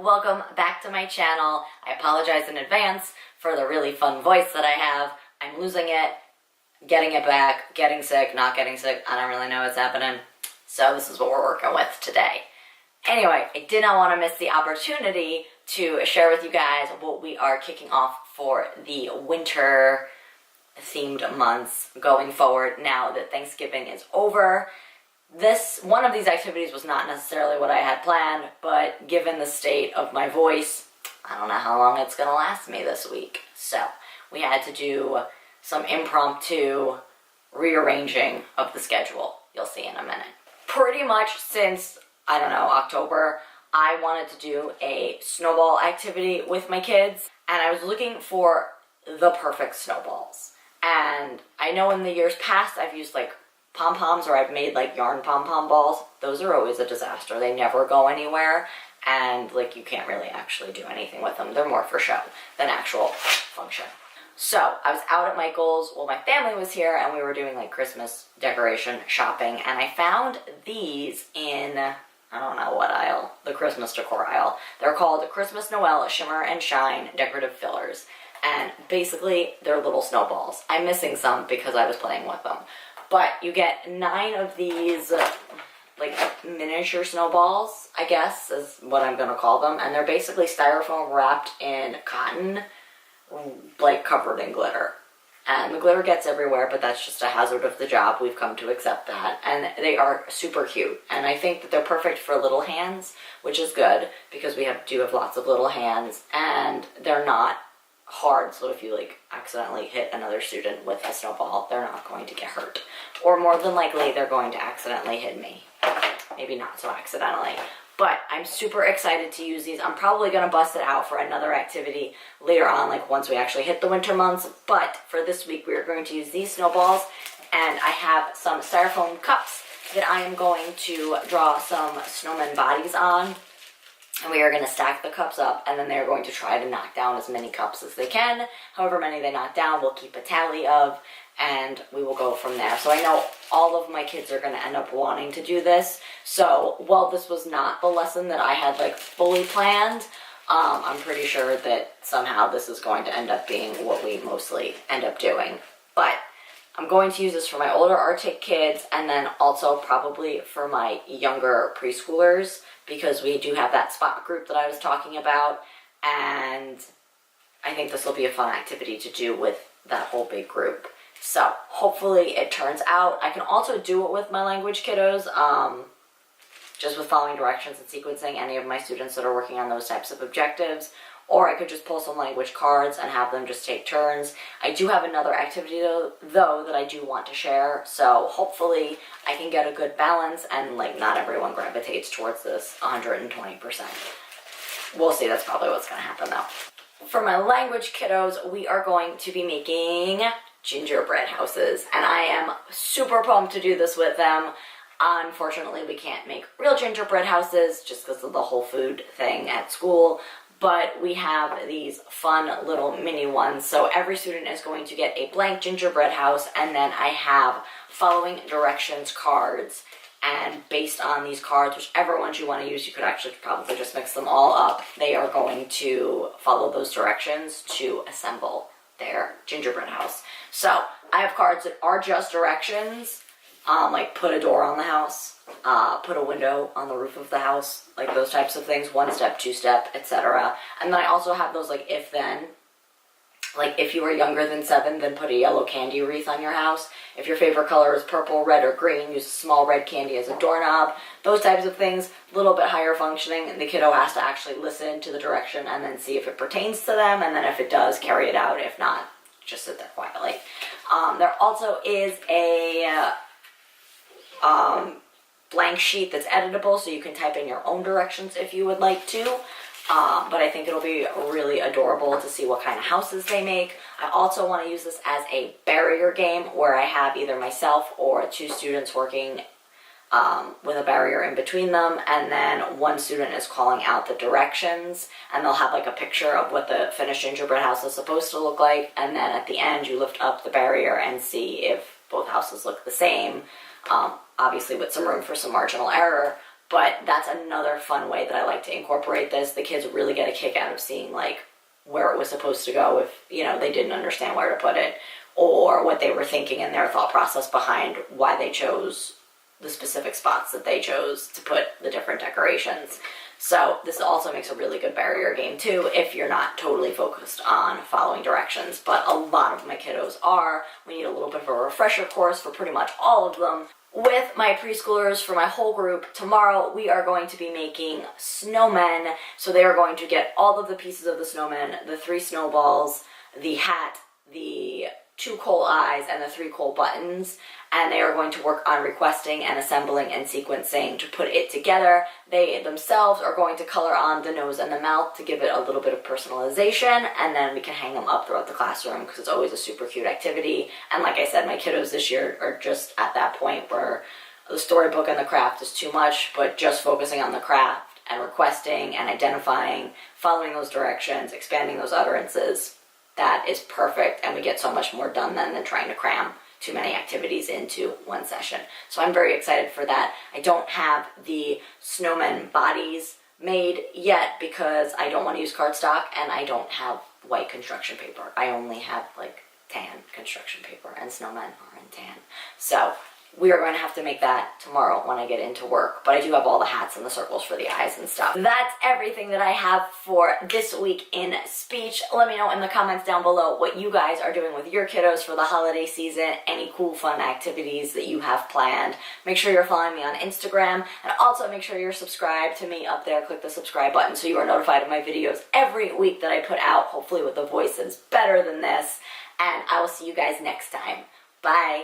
welcome back to my channel. I apologize in advance for the really fun voice that I have. I'm losing it, getting it back, getting sick, not getting sick. I don't really know what's happening. So this is what we're working with today. Anyway, I did not want to miss the opportunity to share with you guys what we are kicking off for the winter themed months going forward now that Thanksgiving is over. One of these activities was not necessarily what I had planned, but given the state of my voice, I don't know how long it's going to last me this week. So we had to do some impromptu rearranging of the schedule. You'll see in a minute. Pretty much since, I don't know, October, I wanted to do a snowball activity with my kids, and I was looking for the perfect snowballs. And I know in the years past I've used like pom-poms, or I've made like yarn pom-pom balls. Those are always a disaster. They never go anywhere, and like you can't really actually do anything with them. They're more for show than actual function. So I was out at Michael's, well, my family was here, and we were doing like Christmas decoration shopping, and I found these in, I don't know what aisle, the Christmas decor aisle. They're called Christmas Noel Shimmer and Shine Decorative Fillers, and basically they're little snowballs. I'm missing some because I was playing with them. But you get 9 of these, like, miniature snowballs, I guess, is what I'm going to call them. And they're basically styrofoam wrapped in cotton, like, covered in glitter. And the glitter gets everywhere, but that's just a hazard of the job. We've come to accept that. And they are super cute. And I think that they're perfect for little hands, which is good, because we do have lots of little hands. And they're not hard, so if you like accidentally hit another student with a snowball, they're not going to get hurt. Or more than likely, they're going to accidentally hit me. Maybe not so accidentally. But I'm super excited to use these. I'm probably going to bust it out for another activity later on, like once we actually hit the winter months. But for this week, we are going to use these snowballs. And I have some styrofoam cups that I am going to draw some snowman bodies on. And we are going to stack the cups up, and then they're going to try to knock down as many cups as they can. However many they knock down, we'll keep a tally of, and we will go from there. So I know all of my kids are going to end up wanting to do this. So while this was not the lesson that I had like fully planned, I'm pretty sure that somehow this is going to end up being what we mostly end up doing. But I'm going to use this for my older Arctic kids, and then also probably for my younger preschoolers, because we do have that spot group that I was talking about, and I think this will be a fun activity to do with that whole big group. So hopefully it turns out. I can also do it with my language kiddos, just with following directions and sequencing any of my students that are working on those types of objectives. Or I could just pull some language cards and have them just take turns. I do have another activity, though, that I do want to share. So hopefully I can get a good balance and, like, not everyone gravitates towards this 120%. We'll see. That's probably what's going to happen, though. For my language kiddos, we are going to be making gingerbread houses. And I am super pumped to do this with them. Unfortunately, we can't make real gingerbread houses just because of the whole food thing at school. But we have these fun little mini ones. So every student is going to get a blank gingerbread house, and then I have following directions cards. And based on these cards, whichever ones you want to use, you could actually probably just mix them all up. They are going to follow those directions to assemble their gingerbread house. So I have cards that are just directions, like put a door on the house, put a window on the roof of the house, like those types of things, 1-step, 2-step, etc. And then I also have those like if then, like if you were younger than 7, then put a yellow candy wreath on your house. If your favorite color is purple, red, or green, use a small red candy as a doorknob. Those types of things, a little bit higher functioning, and the kiddo has to actually listen to the direction and then see if it pertains to them, and then if it does, carry it out. If not, just sit there quietly. There also is a blank sheet that's editable, so you can type in your own directions if you would like to. But I think it'll be really adorable to see what kind of houses they make. I also want to use this as a barrier game where I have either myself or 2 students working with a barrier in between them, and then one student is calling out the directions, and they'll have like a picture of what the finished gingerbread house is supposed to look like, and then at the end you lift up the barrier and see if both houses look the same. Obviously with some room for some marginal error, But that's another fun way that I like to incorporate this. The kids really get a kick out of seeing like where it was supposed to go if, you know, they didn't understand where to put it, or what they were thinking and their thought process behind why they chose the specific spots that they chose to put the different decorations. So this also makes a really good barrier game too if you're not totally focused on following directions, but a lot of my kiddos are. We need a little bit of a refresher course for pretty much all of them. With my preschoolers, for my whole group, tomorrow we are going to be making snowmen. So they are going to get all of the pieces of the snowmen, the 3 snowballs, the hat, the 2 coal eyes, and the 3 coal buttons, and they are going to work on requesting and assembling and sequencing to put it together. They themselves are going to color on the nose and the mouth to give it a little bit of personalization, and then we can hang them up throughout the classroom because it's always a super cute activity. And like I said, my kiddos this year are just at that point where the storybook and the craft is too much, but just focusing on the craft and requesting and identifying, following those directions, expanding those utterances, that is perfect, and we get so much more done then than trying to cram too many activities into one session. So I'm very excited for that. I don't have the snowman bodies made yet because I don't want to use cardstock and I don't have white construction paper. I only have like tan construction paper, and snowmen are in tan. So we are going to have to make that tomorrow when I get into work. But I do have all the hats and the circles for the eyes and stuff. That's everything that I have for this week in speech. Let me know in the comments down below what you guys are doing with your kiddos for the holiday season. Any cool, fun activities that you have planned. Make sure you're following me on Instagram. And also make sure you're subscribed to me up there. Click the subscribe button so you are notified of my videos every week that I put out. Hopefully with a voice that's better than this. And I will see you guys next time. Bye.